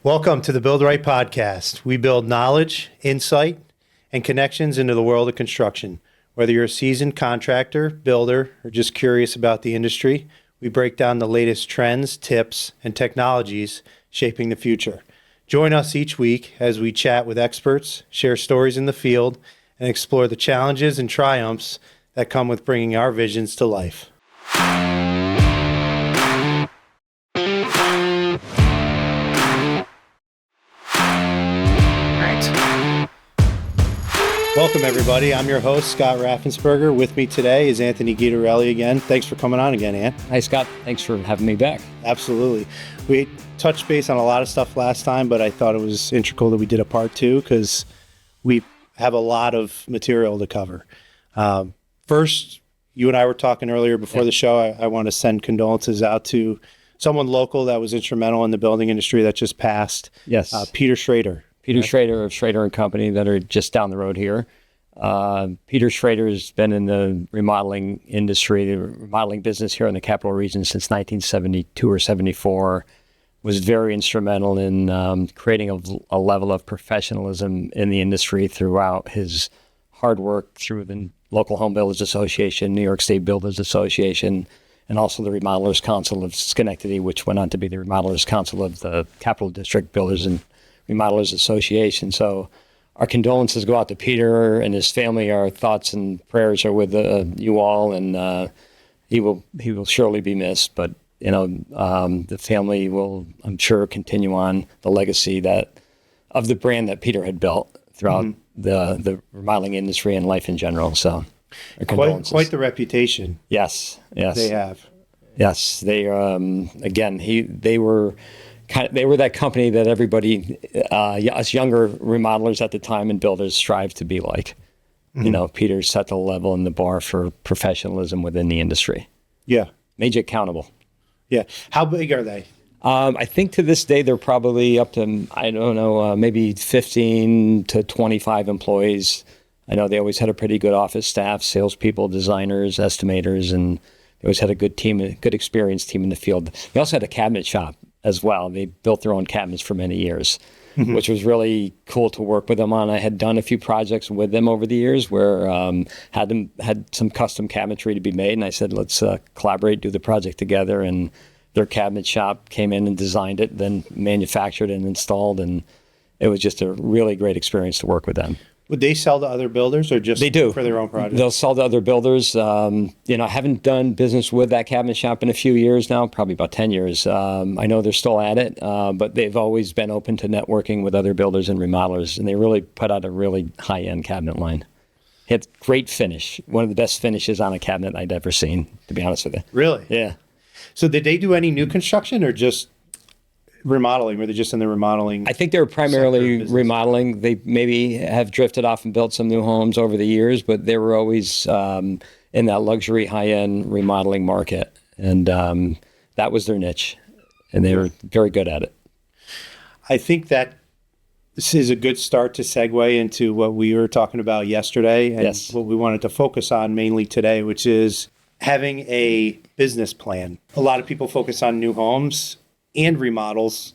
Welcome to the Build Right podcast. We build knowledge, insight, and connections into the world of construction. Whether you're a seasoned contractor, builder, or just curious about the industry, we break down the latest trends, tips, and technologies shaping the future. Join us each week as we chat with experts, share stories in the field, and explore the challenges and triumphs that come with bringing our visions to life. Welcome, everybody. I'm your host, Scott Raffensperger. With me today is Anthony Guidarelli again. Thanks for coming on again, Ant. Hi, Scott. Thanks for having me back. Absolutely. We touched base on a lot of stuff last time, but I thought it was integral that we did a part two because we have a lot of material to cover. First, you and I were talking earlier before the show. I want to send condolences out to someone local that was instrumental in the building industry that just passed. Yes. Peter Schrader. Peter Schrader of Schrader & Company that are just down the road here. Peter Schrader has been in the remodeling industry, the remodeling business here in the Capital Region since 1972 or 74, was very instrumental in creating a level of professionalism in the industry throughout his hard work through the local Home Builders Association, New York State Builders Association, and also the Remodelers Council of Schenectady, which went on to be the Remodelers Council of the Capital District Builders and Remodelers Association. So our condolences go out to Peter and his family. Our thoughts and prayers are with you all, and he will surely be missed. But the family will, I'm sure, continue on the legacy of the brand that Peter had built throughout the remodeling industry and life in general. So our condolences. Quite the reputation. Yes, they have. Yes, they they were that company that everybody, us younger remodelers at the time and builders, strive to be like. Peter set the level and the bar for professionalism within the industry. Yeah. Made you accountable. Yeah. How big are they? I think to this day, they're probably up to, I don't know, maybe 15 to 25 employees. I know they always had a pretty good office staff, salespeople, designers, estimators, and they always had a good experienced team in the field. They also had a cabinet shop as well. They built their own cabinets for many years, which was really cool to work with them on. I had done a few projects with them over the years where had some custom cabinetry to be made, and I said, let's collaborate, do the project together. And their cabinet shop came in and designed it, then manufactured and installed, and it was just a really great experience to work with them. Would they sell to other builders or just they do for their own projects? They'll sell to other builders. I haven't done business with that cabinet shop in a few years now, probably about 10 years. I know they're still at it, but they've always been open to networking with other builders and remodelers, and they really put out a really high-end cabinet line. Had great finish, one of the best finishes on a cabinet I'd ever seen, to be honest with you. Really? Yeah. So did they do any new construction or just remodeling? Were they just in the remodeling? I think they were primarily remodeling. They maybe have drifted off and built some new homes over the years, but they were always in that luxury high-end remodeling market. And that was their niche, and they were very good at it. I think that this is a good start to segue into what we were talking about yesterday and what we wanted to focus on mainly today, which is having a business plan. A lot of people focus on new homes and remodels,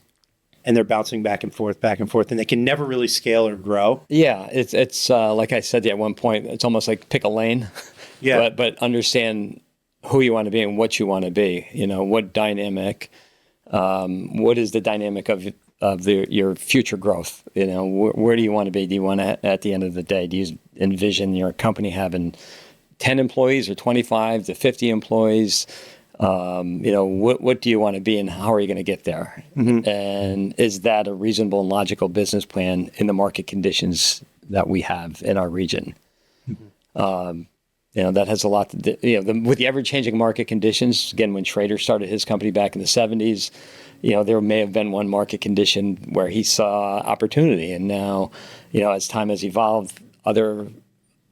and they're bouncing back and forth, and they can never really scale or grow. Yeah, it's like I said at one point, it's almost like pick a lane. Yeah. But understand who you want to be and what you want to be. What dynamic, what is the dynamic of your future growth? Where do you want to be? Do you want to, at the end of the day, do you envision your company having 10 employees or 25 to 50 employees? What do you want to be and how are you going to get there? And is that a reasonable and logical business plan in the market conditions that we have in our region? That has a lot to do, with the ever-changing market conditions. Again, when Schrader started his company back in the 70s, there may have been one market condition where he saw opportunity. And now, as time has evolved, other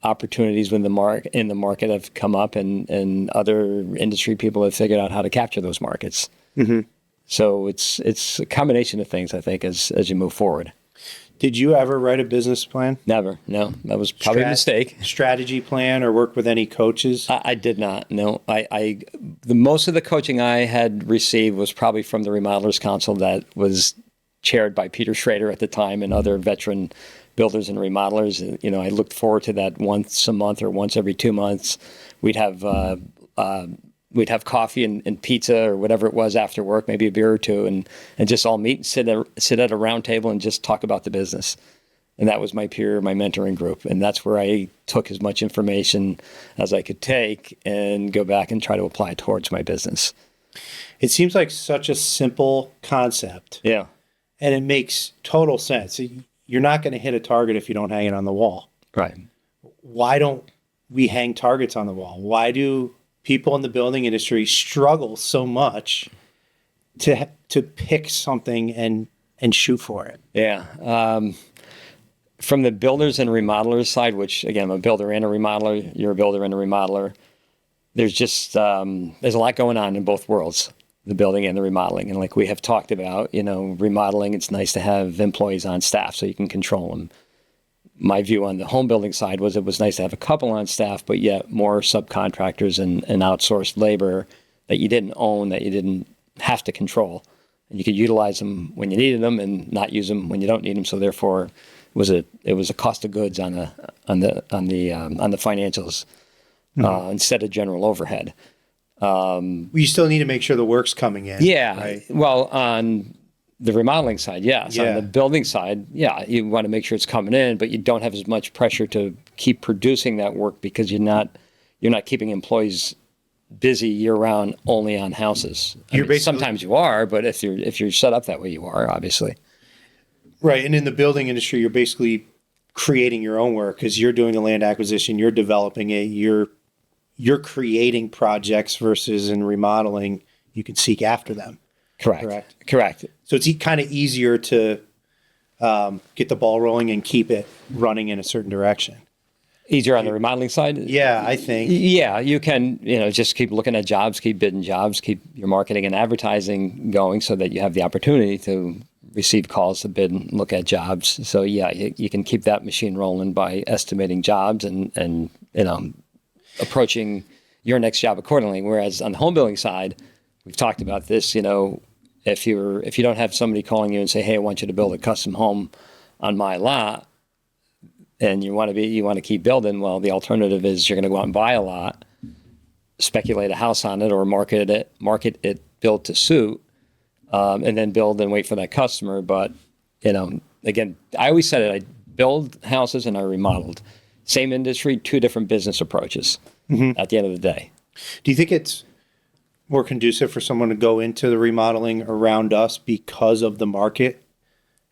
opportunities in the market have come up, and other industry people have figured out how to capture those markets. So it's a combination of things, I think, as you move forward. Did you ever write a business plan? Never. No, that was probably a mistake. Strategy plan, or work with any coaches? I did not. No, the most of the coaching I had received was probably from the Remodelers Council that was chaired by Peter Schrader at the time and other veteran builders and remodelers. I looked forward to that once a month or once every 2 months. We'd have coffee and pizza or whatever it was after work, maybe a beer or two, and just all meet and sit at a round table and just talk about the business. And that was my mentoring group. And that's where I took as much information as I could take and go back and try to apply it towards my business. It seems like such a simple concept. Yeah. And it makes total sense. You're not going to hit a target if you don't hang it on the wall. Right. Why don't we hang targets on the wall? Why do people in the building industry struggle so much to pick something and shoot for it? Yeah. From the builders and remodelers side, which again, I'm a builder and a remodeler, you're a builder and a remodeler. There's just, there's a lot going on in both worlds, the building and the remodeling. And like we have talked about, remodeling, it's nice to have employees on staff so you can control them. My view on the home building side was it was nice to have a couple on staff, but yet more subcontractors and outsourced labor that you didn't own, that you didn't have to control. And you could utilize them when you needed them and not use them when you don't need them. So therefore, it was a cost of goods on the financials instead of general overhead. You still need to make sure the work's coming in. Yeah. Right? Well, on the remodeling side, yes. Yeah. On the building side, yeah, you want to make sure it's coming in, but you don't have as much pressure to keep producing that work because you're not keeping employees busy year round only on houses. Sometimes you are, but if you're set up that way, you are obviously. Right. And in the building industry, you're basically creating your own work because you're doing the land acquisition, you're developing it, you're creating projects versus in remodeling, you can seek after them. Correct. So it's kind of easier to get the ball rolling and keep it running in a certain direction. Easier on the remodeling side? Yeah, I think. Yeah, you can, just keep looking at jobs, keep bidding jobs, keep your marketing and advertising going so that you have the opportunity to receive calls to bid and look at jobs. So yeah, you can keep that machine rolling by estimating jobs and approaching your next job accordingly. Whereas on the home building side, we've talked about this, if you don't have somebody calling you and say, hey, I want you to build a custom home on my lot, and you want to keep building, well, the alternative is you're going to go out and buy a lot, speculate a house on it, or market it build to suit, and then build and wait for that customer. But again, I always said it: I build houses and I remodeled. Same industry, two different business approaches. At the end of the day. Do you think it's more conducive for someone to go into the remodeling around us because of the market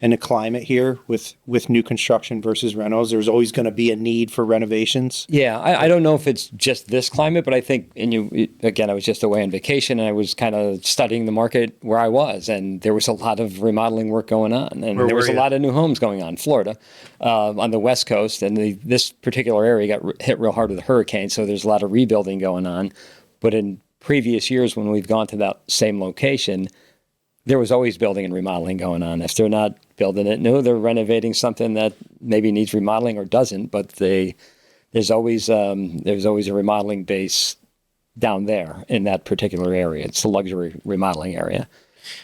and the climate here with new construction versus rentals? There's always going to be a need for renovations. Yeah, I don't know if it's just this climate, but I think, again, I was just away on vacation and I was kind of studying the market where I was, and there was a lot of remodeling work going on, and there was a lot of new homes going on. Florida, on the West Coast, and this particular area got hit real hard with a hurricane, so there's a lot of rebuilding going on. But in previous years, when we've gone to that same location, there was always building and remodeling going on. If they're not building it new, they're renovating something that maybe needs remodeling or doesn't, but there's always a remodeling base down there in that particular area. It's the luxury remodeling area.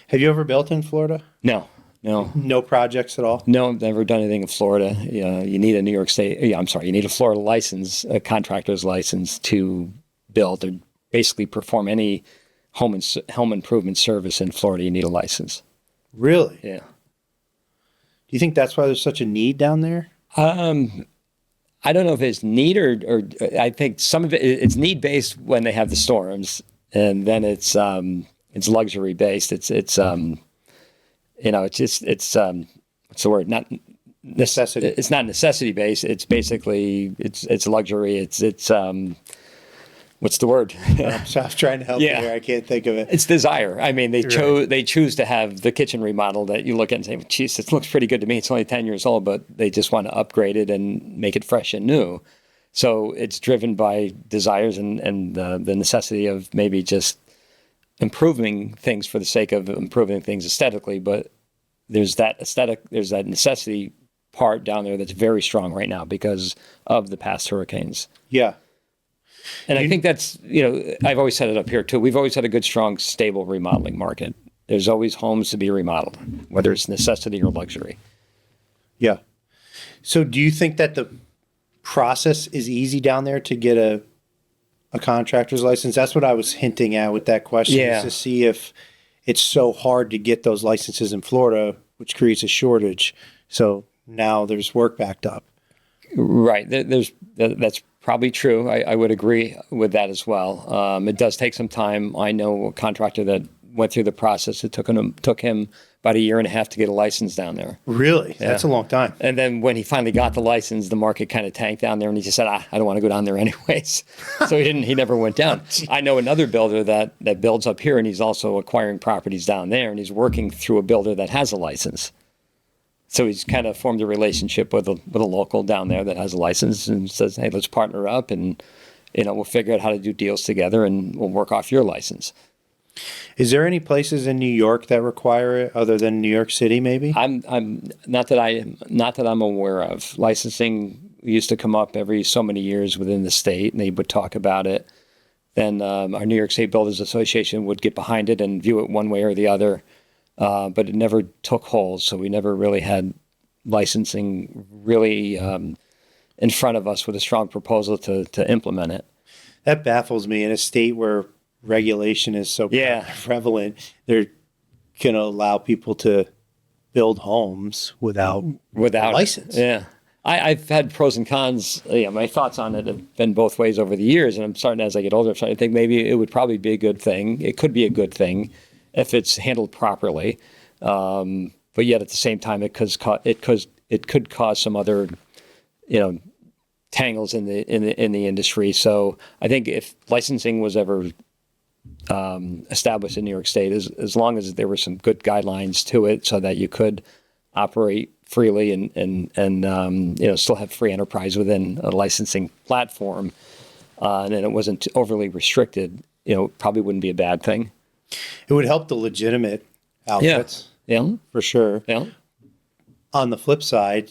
Have you ever built in Florida? No. No projects at all? No, never done anything in Florida. You need a New York State, you need a Florida license, a contractor's license to build or basically perform any home improvement service in Florida. You need a license. Really? Yeah. Do you think that's why there's such a need down there? I don't know if it's need or I think some of it's need based when they have the storms, and then it's luxury based. It's what's the word? Not necessity. It's not necessity based. It's basically it's luxury. It's what's the word? I was trying to help you here. I can't think of it. It's desire. I mean, they choose to have the kitchen remodeled that you look at and say, geez, this looks pretty good to me. It's only 10 years old, but they just want to upgrade it and make it fresh and new. So it's driven by desires and the necessity of maybe just improving things for the sake of improving things aesthetically. But there's that necessity part down there that's very strong right now because of the past hurricanes. Yeah. And I think that's, I've always said it up here too. We've always had a good, strong, stable remodeling market. there's always homes to be remodeled, whether it's necessity or luxury. Yeah. So do you think that the process is easy down there to get a contractor's license? That's what I was hinting at with that question, Yeah. is to see if it's so hard to get those licenses in Florida, which creates a shortage. So now there's work backed up. Right. That's probably true. I would agree with that as well. It does take some time. I know a contractor that went through the process. It took him about a year and a half to get a license down there. Really? Yeah. That's a long time. And then when he finally got the license, the market kind of tanked down there, and he just said, I don't want to go down there anyways. So he never went down. I know another builder that builds up here, and he's also acquiring properties down there, and he's working through a builder that has a license. So he's kind of formed a relationship with a local down there that has a license and says, hey, let's partner up, and we'll figure out how to do deals together, and we'll work off your license. Is there any places in New York that require it other than New York City, maybe? I'm not that I'm aware of. Licensing used to come up every so many years within the state, and they would talk about it. Then our New York State Builders Association would get behind it and view it one way or the other, but it never took hold. So we never really had licensing really in front of us with a strong proposal to implement it. That baffles me. In a state where regulation is so prevalent, they're going to allow people to build homes without a license. Yeah. I've had pros and cons. My thoughts on it have been both ways over the years, and I'm starting, as I get older, I'm starting to think maybe it would probably be a good thing. It could be a good thing if it's handled properly. But yet at the same time, it could cause some other, tangles in the industry. So I think if licensing was ever established in New York State, as long as there were some good guidelines to it, so that you could operate freely and still have free enterprise within a licensing platform, and it wasn't overly restricted, probably wouldn't be a bad thing. It would help the legitimate outfits, for sure. Yeah. On the flip side,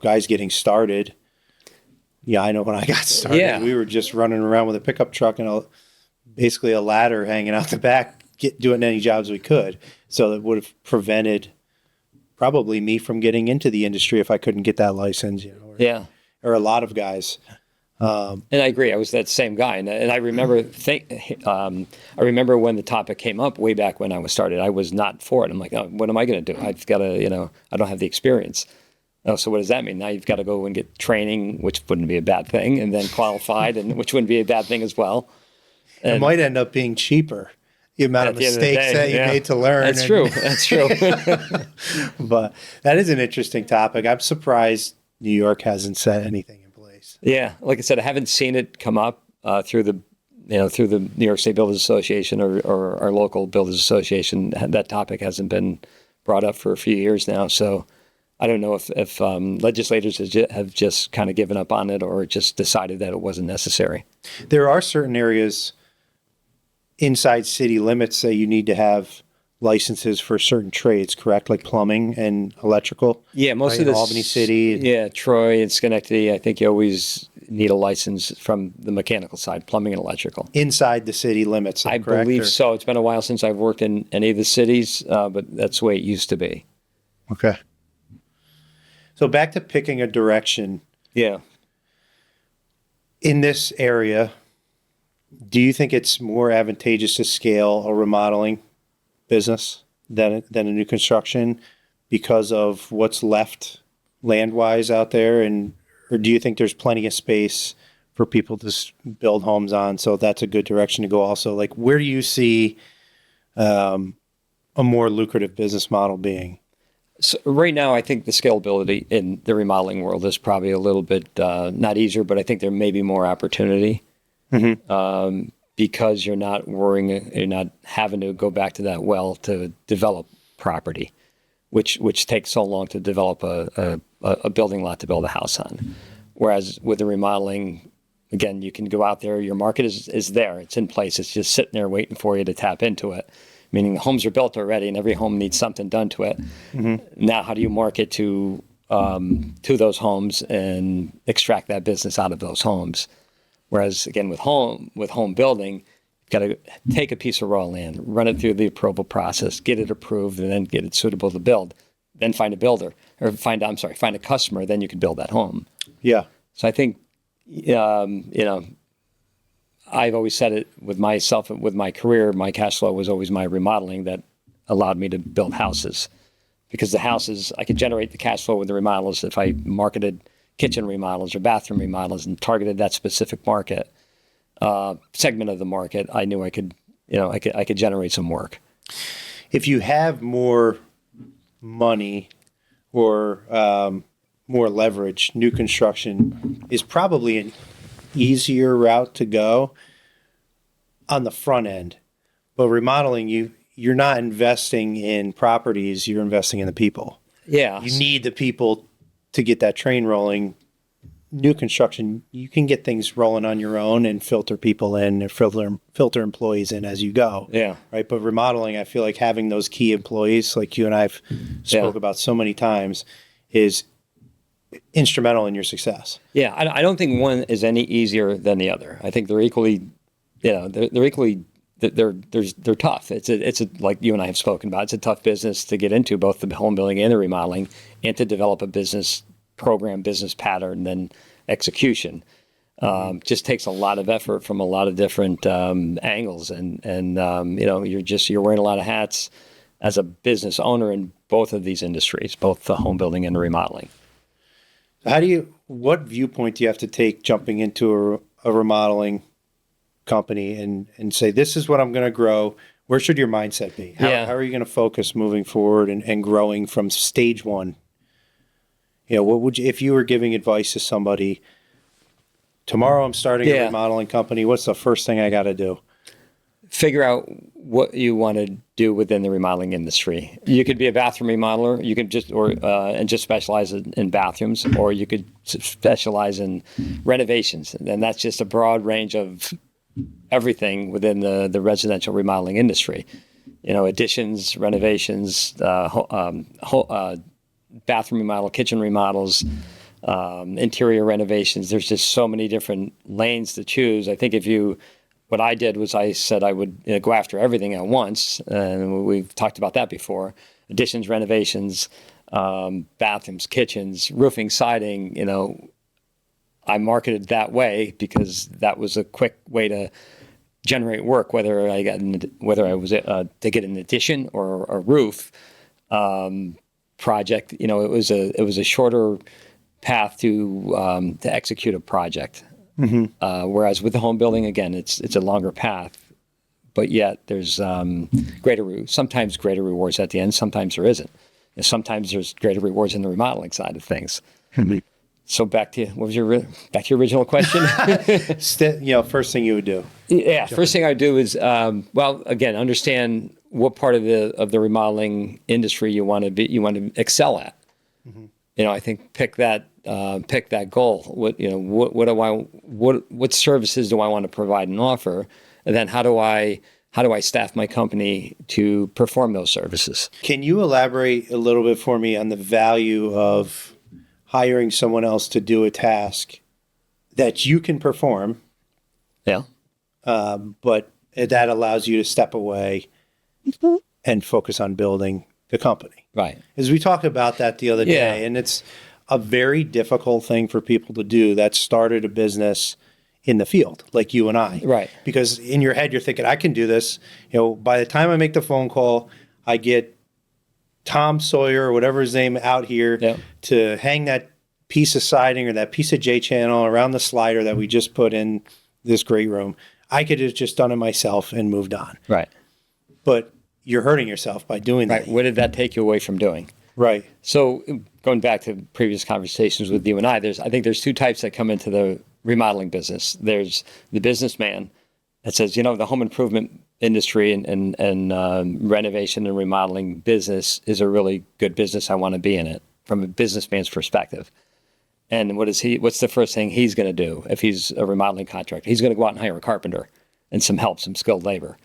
guys getting started. Yeah, I know when I got started, we were just running around with a pickup truck and basically a ladder hanging out the back, doing any jobs we could. So it would have prevented probably me from getting into the industry if I couldn't get that license. Or a lot of guys. And I agree. I was that same guy, and I remember I remember when the topic came up way back when I was started. I was not for it. I'm like, oh, what am I going to do? I've got to, I don't have the experience. Oh, so what does that mean? Now you've got to go and get training, which wouldn't be a bad thing, and then qualified, and which wouldn't be a bad thing as well. And it might end up being cheaper. The amount of mistakes that you made to learn. That's true. That's true. But that is an interesting topic. I'm surprised New York hasn't set anything in place. Yeah, like I said, I haven't seen it come up through the New York State Builders Association or our local Builders Association. That topic hasn't been brought up for a few years now. So I don't know if legislators have just kind of given up on it or just decided that it wasn't necessary. There are certain areas inside city limits that you need to have licenses for certain trades, correct? Like plumbing and electrical? Yeah, most of the Albany City. Yeah, Troy and Schenectady, I think you always need a license from the mechanical side, plumbing and electrical. Inside the city limits, I correct? believe so. It's been a while since I've worked in any of the cities, but that's the way it used to be. Okay. So back to picking a direction. Yeah. In this area, do you think it's more advantageous to scale a remodeling business than a new construction because of what's left land-wise out there? Or do you think there's plenty of space for people to build homes on? So that's a good direction to go also. Like, where do you see a more lucrative business model being? So right now, I think the scalability in the remodeling world is probably a little bit not easier, but I think there may be more opportunity. Mm-hmm. Because you're not having to go back to that well to develop property, which takes so long to develop a building lot to build a house on. Whereas with the remodeling, again, you can go out there, your market is there, it's in place, it's just sitting there waiting for you to tap into it. Meaning the homes are built already and every home needs something done to it. Mm-hmm. Now, how do you market to those homes and extract that business out of those homes? Whereas again, with home building, got to take a piece of raw land, run it through the approval process, get it approved, and then get it suitable to build. Then find a builder, or find a customer. Then you can build that home. Yeah. So I think, I've always said it with myself, with my career, my cash flow was always my remodeling that allowed me to build houses. Because the houses, I could generate the cash flow with the remodels if I marketed kitchen remodels or bathroom remodels and targeted that specific market, segment of the market. I knew I could generate some work. If you have more money or more leverage, new construction is probably an easier route to go on the front end. But remodeling, you're not investing in properties, you're investing in the people. Yeah. You need the people to get that train rolling. New construction, you can get things rolling on your own and filter people in and filter employees in as you go. Yeah. Right. But remodeling, I feel like having those key employees, like you and I've spoke about so many times, is instrumental in your success. Yeah. I don't think one is any easier than the other. I think they're equally, they're equally, they're tough. It's a like you and I have spoken about, it's a tough business to get into, both the home building and the remodeling, and to develop a business program, business pattern, then execution. Just takes a lot of effort from a lot of different angles, and you're wearing a lot of hats as a business owner in both of these industries, both the home building and the remodeling. What viewpoint do you have to take jumping into a remodeling company and say, this is what I'm going to grow? Where should your mindset be? How are you going to focus moving forward and growing from stage one? What would you, if you were giving advice to somebody, tomorrow I'm starting a remodeling company, what's the first thing I got to do? Figure out what you want to do within the remodeling industry. You could be a bathroom remodeler. You could just specialize in bathrooms, or you could specialize in renovations, and that's just a broad range of everything within the residential remodeling industry. Additions, renovations, bathroom remodel, kitchen remodels, interior renovations. There's just so many different lanes to choose. I think what I did was I said I would go after everything at once, and we've talked about that before. Additions, renovations, bathrooms, kitchens, roofing, siding. I marketed that way because that was a quick way to generate work, whether I was to get an addition or a roof project. It was a shorter path to execute a project. Mm-hmm. Whereas with the home building, again, it's a longer path, but yet there's sometimes greater rewards at the end. Sometimes there isn't. And sometimes there's greater rewards in the remodeling side of things. So back to your original question. First thing you would do. Yeah, first thing I would do is again, understand what part of the remodeling industry you want to excel at. Mm-hmm. I think pick that goal. What services do I want to provide and offer, and then how do I staff my company to perform those services? Can you elaborate a little bit for me on the value of hiring someone else to do a task that you can perform? Yeah. But that allows you to step away and focus on building the company. Right. As we talked about that the other day, and it's a very difficult thing for people to do that started a business in the field, like you and I. Right. Because in your head, you're thinking, I can do this. By the time I make the phone call, I get Tom Sawyer or whatever his name out here to hang that piece of siding or that piece of J channel around the slider that we just put in this great room. I could have just done it myself and moved on. Right. But you're hurting yourself by doing that. Right. What did that take you away from doing? Right. So going back to previous conversations with you and I think there's two types that come into the remodeling business. There's the businessman that says, the home improvement industry and renovation and remodeling business is a really good business. I want to be in it from a businessman's perspective. And what's the first thing he's going to do if he's a remodeling contractor? He's going to go out and hire a carpenter and some skilled labor.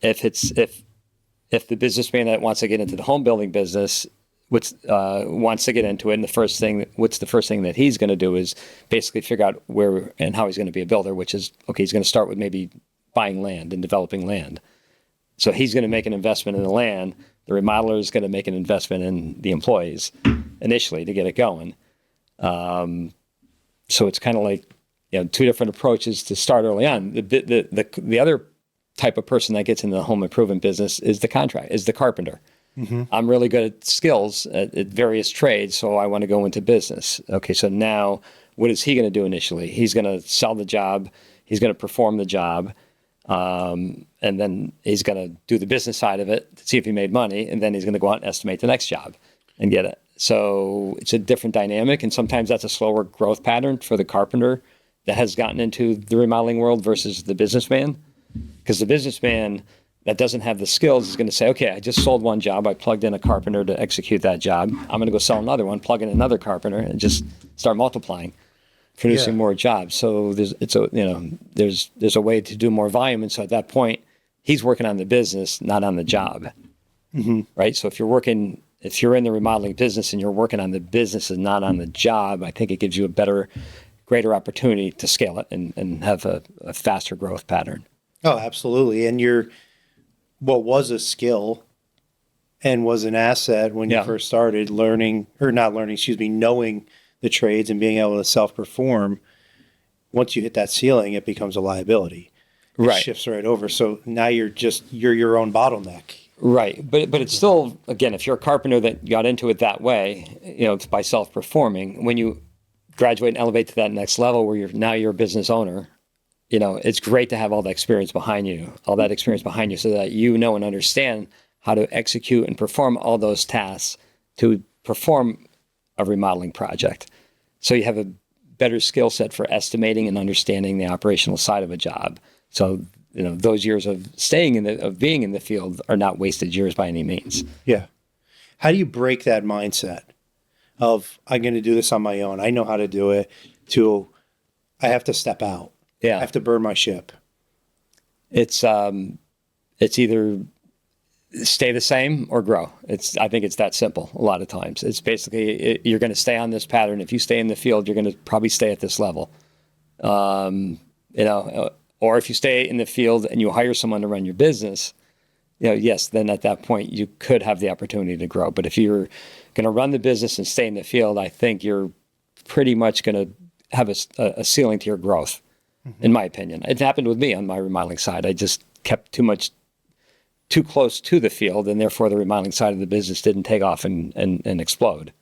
If the businessman that wants to get into the home building business, wants to get into it, and what's the first thing that he's going to do is basically figure out where and how he's going to be a builder, which is, okay, he's going to start with maybe buying land and developing land. So he's going to make an investment in the land. The remodeler is going to make an investment in the employees initially to get it going. So it's kind of like, two different approaches to start early on. The other type of person that gets into the home improvement business is the carpenter. Mm-hmm. I'm really good at skills at various trades, so I want to go into business. Okay, so now what is he going to do initially? He's going to sell the job. He's going to perform the job. And then he's going to do the business side of it to see if he made money. And then he's going to go out and estimate the next job and get it. So it's a different dynamic. And sometimes that's a slower growth pattern for the carpenter that has gotten into the remodeling world versus the businessman. Because the businessman that doesn't have the skills is going to say, okay, I just sold one job. I plugged in a carpenter to execute that job. I'm going to go sell another one, plug in another carpenter, and just start multiplying, producing more jobs. So there's a way to do more volume. And so at that point, he's working on the business, not on the job, right? So if you're in the remodeling business and you're working on the business and not on the job, I think it gives you a greater opportunity to scale it and have a faster growth pattern. Oh, absolutely. And what was a skill and was an asset when you first started knowing the trades and being able to self-perform, once you hit that ceiling, it becomes a liability. It shifts right over. So now you're your own bottleneck. Right. But it's still, again, if you're a carpenter that got into it that way, it's by self-performing. When you graduate and elevate to that next level where you're a business owner, it's great to have all that experience behind you so that and understand how to execute and perform all those tasks to perform a remodeling project. So you have a better skill set for estimating and understanding the operational side of a job. So, those years of being in the field are not wasted years by any means. Yeah. How do you break that mindset of, I'm going to do this on my own, I know how to do it, to I have to step out? Yeah. I have to burn my ship. It's either stay the same or grow. I think it's that simple a lot of times. It's basically, you're going to stay on this pattern. If you stay in the field, you're going to probably stay at this level. Or if you stay in the field and you hire someone to run your business, yes, then at that point you could have the opportunity to grow. But if you're going to run the business and stay in the field, I think you're pretty much going to have a ceiling to your growth. In my opinion. It happened with me on my remodeling side. I just kept too close to the field, and therefore the remodeling side of the business didn't take off and explode.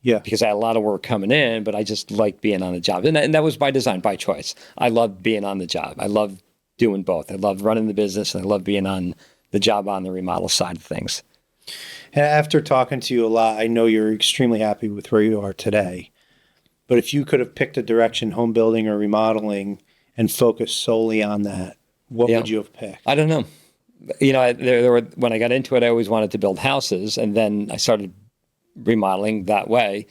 Yeah. Because I had a lot of work coming in, but I just liked being on the job. And that was by design, by choice. I loved being on the job. I loved doing both. I loved running the business, and I loved being on the job on the remodel side of things. And after talking to you a lot, I know you're extremely happy with where you are today. But if you could have picked a direction, home building or remodeling, and focus solely on that, what would you have picked? I don't know. When I got into it, I always wanted to build houses, and then I started remodeling that way.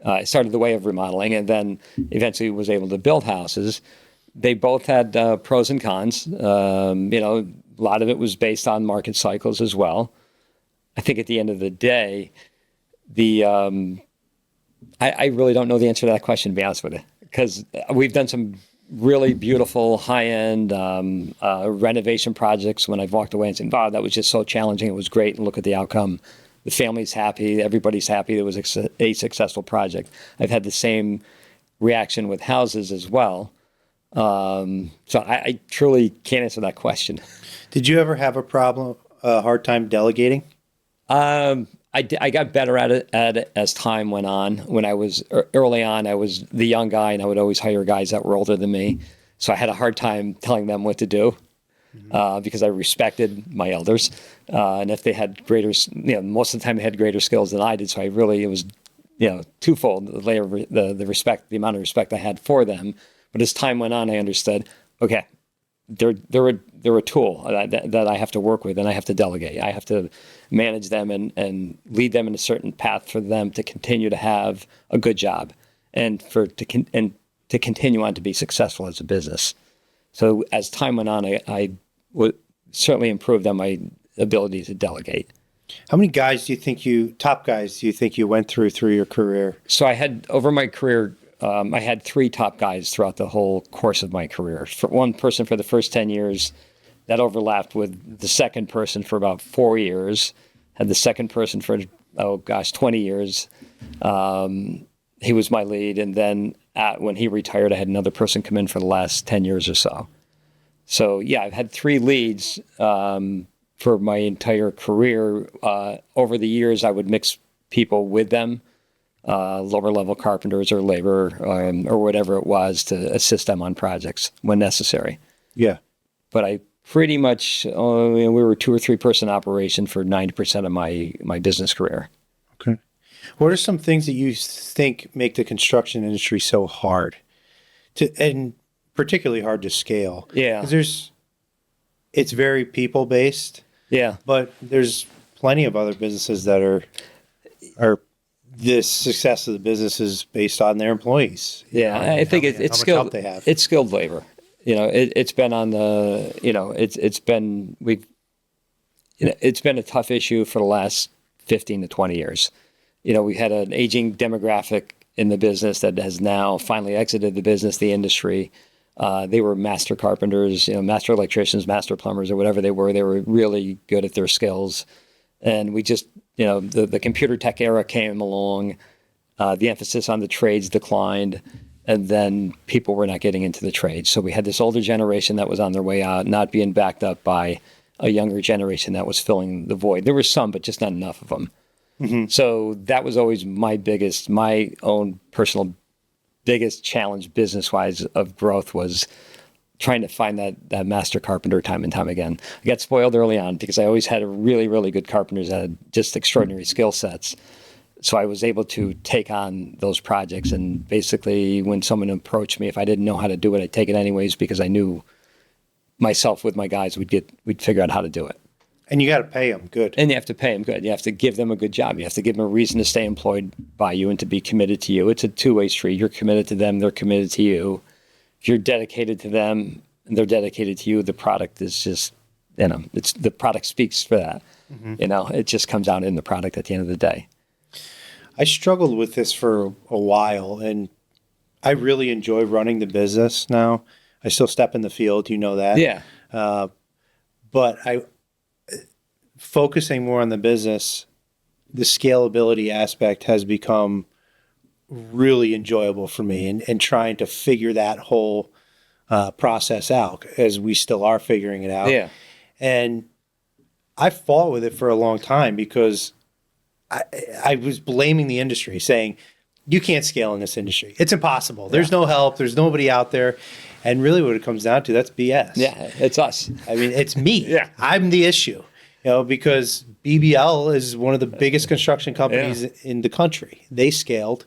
I started the way of remodeling, and then eventually was able to build houses. They both had pros and cons. A lot of it was based on market cycles as well. I think at the end of the day, I really don't know the answer to that question, to be honest with you, because we've done some really beautiful high-end renovation projects when I've walked away and said, wow, that was just so challenging. It was great. And look at the outcome. The family's happy. Everybody's happy. It was a successful project. I've had the same reaction with houses as well. So I truly can't answer that question. Did you ever have a hard time delegating? I got better at it as time went on. When I was early on, I was the young guy, and I would always hire guys that were older than me. So I had a hard time telling them what to do because I respected my elders. And if they had most of the time they had greater skills than I did. So it was, twofold, the layer of the respect, the amount of respect I had for them. But as time went on, I understood, okay, they're a tool that I have to work with, and I have to delegate. I have to manage them and lead them in a certain path for them to continue to have a good job and to continue on to be successful as a business. So as time went on, I would certainly improved on my ability to delegate. How many guys do you think top guys do you think you went through your career? So I had, over my career, I had three top guys throughout the whole course of my career. For one person for the first 10 years, that overlapped with the second person for about 4 years, had the second person for, 20 years. He was my lead. And then when he retired, I had another person come in for the last 10 years or so. So yeah, I've had three leads for my entire career. Over the years, I would mix people with them, lower level carpenters or labor or whatever it was, to assist them on projects when necessary. Yeah. But I pretty much, we were a 2 or 3 person operation for 90% of my business career. Okay. What are some things that you think make the construction industry so hard and particularly hard to scale? Yeah. 'Cause it's very people based. Yeah. But there's plenty of other businesses that are the success of the business is based on their employees. Yeah, I think it's skilled. They have. It's skilled labor. It's been on the. It's been a tough issue for the last 15 to 20 years. We had an aging demographic in the business that has now finally exited the industry. They were master carpenters, master electricians, master plumbers, or whatever they were. They were really good at their skills. And we just, the computer tech era came along. The emphasis on the trades declined. And then people were not getting into the trades. So we had this older generation that was on their way out, not being backed up by a younger generation that was filling the void. There were some, but just not enough of them. Mm-hmm. So that was always my own personal biggest challenge business-wise of growth, was trying to find that master carpenter time and time again. I got spoiled early on because I always had a really, really good carpenters that had just extraordinary skill sets. So I was able to take on those projects. And basically, when someone approached me, if I didn't know how to do it, I'd take it anyways, because I knew myself with my guys, we'd figure out how to do it. And you got to pay them good. And you have to pay them good. You have to give them a good job. You have to give them a reason to stay employed by you and to be committed to you. It's a two-way street. You're committed to them. They're committed to you. If you're dedicated to them and they're dedicated to you, the product is just, the product speaks for that. Mm-hmm. It just comes out in the product at the end of the day. I struggled with this for a while, and I really enjoy running the business now. I still step in the field, that. Yeah. But focusing more on the business, the scalability aspect has become really enjoyable for me, and trying to figure that whole process out, as we still are figuring it out. Yeah. And I fought with it for a long time because I was blaming the industry, saying, you can't scale in this industry. It's impossible. There's no help. There's nobody out there. And really what it comes down to, that's BS. Yeah, it's us. I mean, it's me. Yeah. I'm the issue. Because BBL is one of the biggest construction companies in the country. They scaled.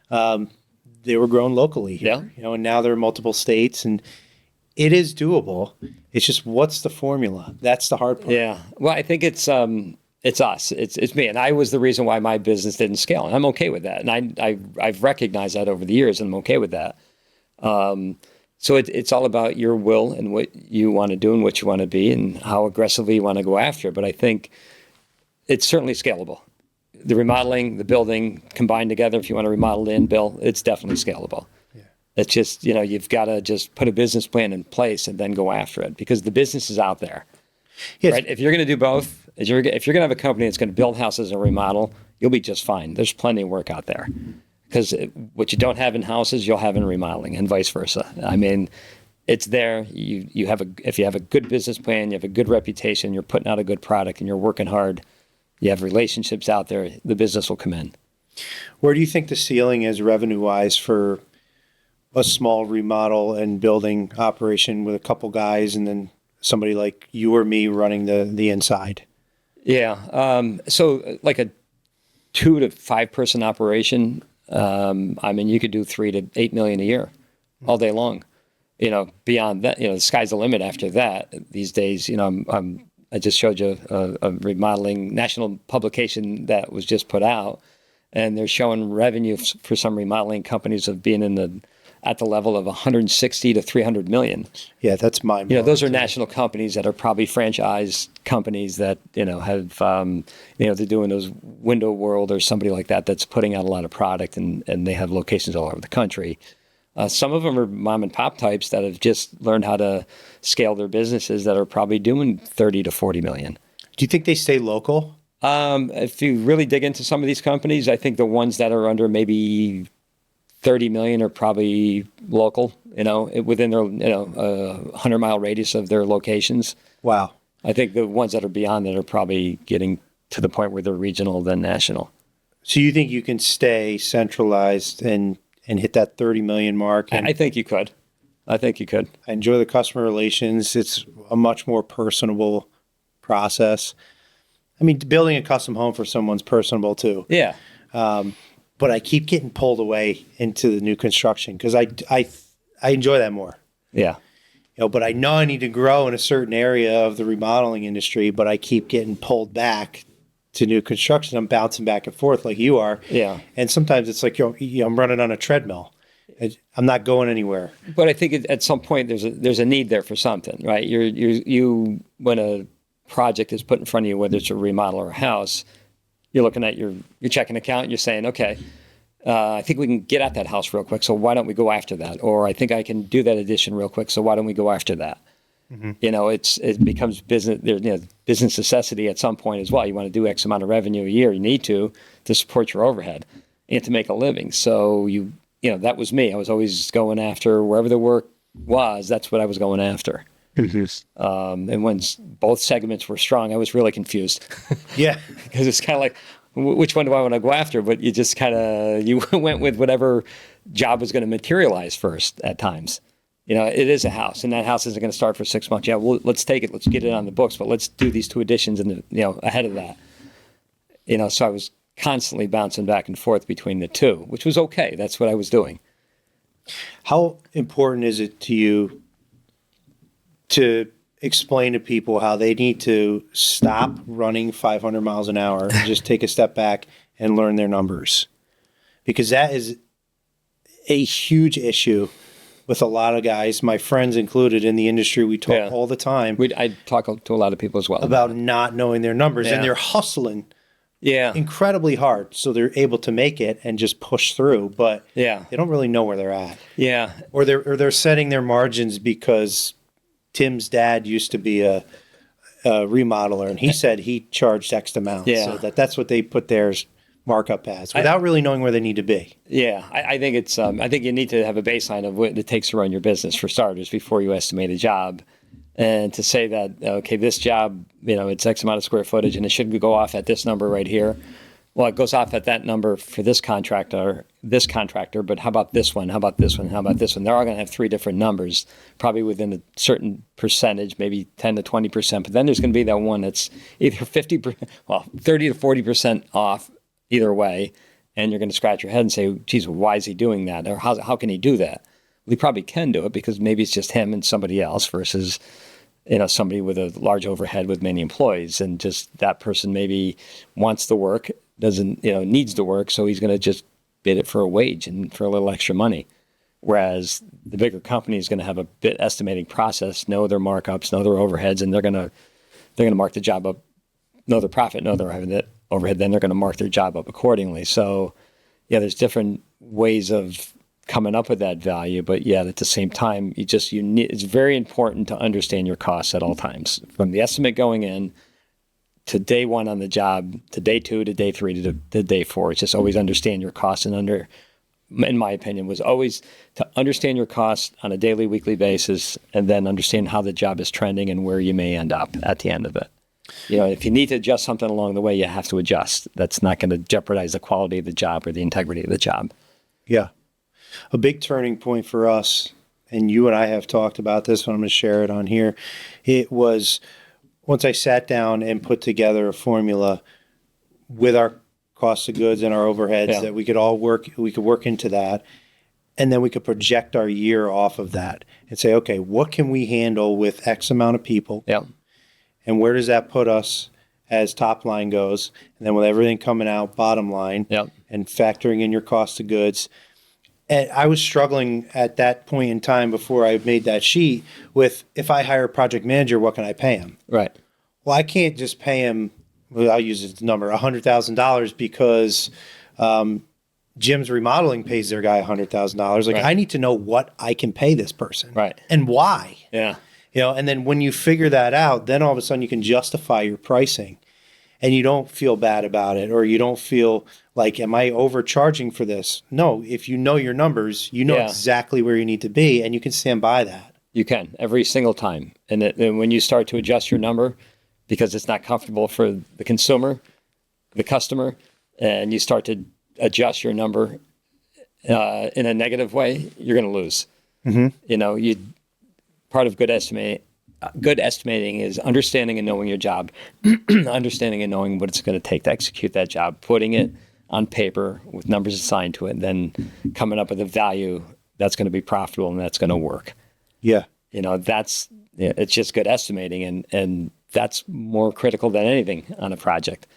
They were grown locally here, and now they're in multiple states, and it is doable. It's just, what's the formula? That's the hard part. Yeah. Well, I think it's us. It's me. And I was the reason why my business didn't scale. And I'm okay with that. And I've recognized that over the years, and I'm okay with that. So it's all about your will and what you want to do and what you want to be and how aggressively you want to go after it. But I think it's certainly scalable. The remodeling, the building combined together, if you want to remodel in, Bill, it's definitely scalable. Yeah. It's just, you've got to just put a business plan in place and then go after it, because the business is out there. Yes. Right? If you're going to do both, if you're going to have a company that's going to build houses and remodel, you'll be just fine. There's plenty of work out there. Because what you don't have in houses, you'll have in remodeling, and vice versa. I mean, it's there. If you have a good business plan, you have a good reputation, you're putting out a good product, and you're working hard, you have relationships out there, the business will come in. Where do you think the ceiling is revenue-wise for a small remodel and building operation with a couple guys, and then somebody like you or me running the inside? Yeah. So like a 2 to 5 person operation. You could do $3 to $8 million a year, all day long. Beyond that, the sky's the limit after that. These days, I just showed you a remodeling national publication that was just put out, and they're showing revenue for some remodeling companies of being in the at the level of 160 to 300 million. Yeah, that's my. Those are national companies that are probably franchise companies that, have, they're doing those Window World or somebody like that that's putting out a lot of product, and they have locations all over the country. Some of them are mom and pop types that have just learned how to scale their businesses that are probably doing 30 to 40 million. Do you think they stay local? If you really dig into some of these companies, I think the ones that are under maybe 30 million are probably local, within their, 100-mile radius of their locations. Wow. I think the ones that are beyond that are probably getting to the point where they're regional then national. So you think you can stay centralized and hit that 30 million mark? And I think you could. I enjoy the customer relations. It's a much more personable process. I mean, building a custom home for someone's personable too. Yeah. But I keep getting pulled away into the new construction because I enjoy that more. Yeah. But I know I need to grow in a certain area of the remodeling industry, but I keep getting pulled back to new construction. I'm bouncing back and forth like you are. Yeah. And sometimes it's like, I'm running on a treadmill. I'm not going anywhere. But I think at some point there's a need there for something, right? You when a project is put in front of you, whether it's a remodel or a house, you're looking at your checking account and you're saying, okay, I think we can get at that house real quick, so why don't we go after that? Or I think I can do that addition real quick, so why don't we go after that? Mm-hmm. It becomes business. Business necessity at some point as well. You want to do X amount of revenue a year. You need to support your overhead and to make a living. So that was me. I was always going after wherever the work was. That's what I was going after. And when both segments were strong, I was really confused. Yeah, because it's kind of like, which one do I want to go after? But you just you went with whatever job was going to materialize first at times. It is a house, and that house isn't going to start for 6 months. Yeah, well, let's take it. Let's get it on the books, but let's do these 2 additions ahead of that. So I was constantly bouncing back and forth between the two, which was okay. That's what I was doing. How important is it to you to explain to people how they need to stop running 500 miles an hour and just take a step back and learn their numbers? Because that is a huge issue with a lot of guys, my friends included in the industry. We talk all the time. I talk to a lot of people as well about not knowing their numbers, and they're hustling incredibly hard so they're able to make it and just push through, but they don't really know where they're at. Yeah. Or they're setting their margins because Tim's dad used to be a remodeler, and he said he charged X amount. Yeah. So that's what they put their markup as without really knowing where they need to be. Yeah. I think it's, I think you need to have a baseline of what it takes to run your business for starters before you estimate a job. And to say that, okay, this job, it's X amount of square footage and it should go off at this number right here. Well, it goes off at that number for this contractor, but how about this one? How about this one? How about this one? They're all going to have 3 different numbers, probably within a certain percentage, maybe 10 to 20%. But then there's going to be that one that's either 30 to 40% off either way. And you're going to scratch your head and say, geez, why is he doing that? Or how can he do that? Well, he probably can do it because maybe it's just him and somebody else versus somebody with a large overhead with many employees, and just that person maybe wants the work, doesn't, needs the work, so he's going to just bid it for a wage and for a little extra money. Whereas the bigger company is going to have a bit estimating process, know their markups, know their overheads, and they're going to mark the job up, know their profit, know their overhead, then they're going to mark their job up accordingly. So, there's different ways of coming up with that value, but at the same time, it's very important to understand your costs at all times, from the estimate going in to day 1 on the job, to day 2, to day 3, to day 4. It's just always understand your costs, and in my opinion, was always to understand your costs on a daily, weekly basis, and then understand how the job is trending and where you may end up at the end of it. If you need to adjust something along the way, you have to adjust. That's not going to jeopardize the quality of the job or the integrity of the job. Yeah. A big turning point for us, and you and I have talked about this, but I'm going to share it on here. It was once I sat down and put together a formula with our cost of goods and our overheads that we could work into that, and then we could project our year off of that and say, okay, what can we handle with X amount of people? Yeah. And where does that put us as top line goes? And then with everything coming out, bottom line, and factoring in your cost of goods. And I was struggling at that point in time before I made that sheet with, if I hire a project manager, what can I pay him? Right. Well, I can't just pay him, well, I'll use his number, $100,000 because Jim's Remodeling pays their guy $100,000. Like, Right. I need to know what I can pay this person. Right. And why. Yeah. And then when you figure that out, then all of a sudden you can justify your pricing and you don't feel bad about it, or you don't feel like, am I overcharging for this? No, if you know your numbers, you know Yeah. exactly where you need to be and you can stand by that. You can every single time. And when you start to adjust your number because it's not comfortable for the consumer, the customer, and you start to adjust your number in a negative way, you're going to lose. Mm-hmm. Part of good estimating is understanding and knowing your job, understanding and knowing what it's going to take to execute that job, putting it on paper with numbers assigned to it, and then coming up with a value that's going to be profitable and that's going to work. Yeah. It's just good estimating, and that's more critical than anything on a project,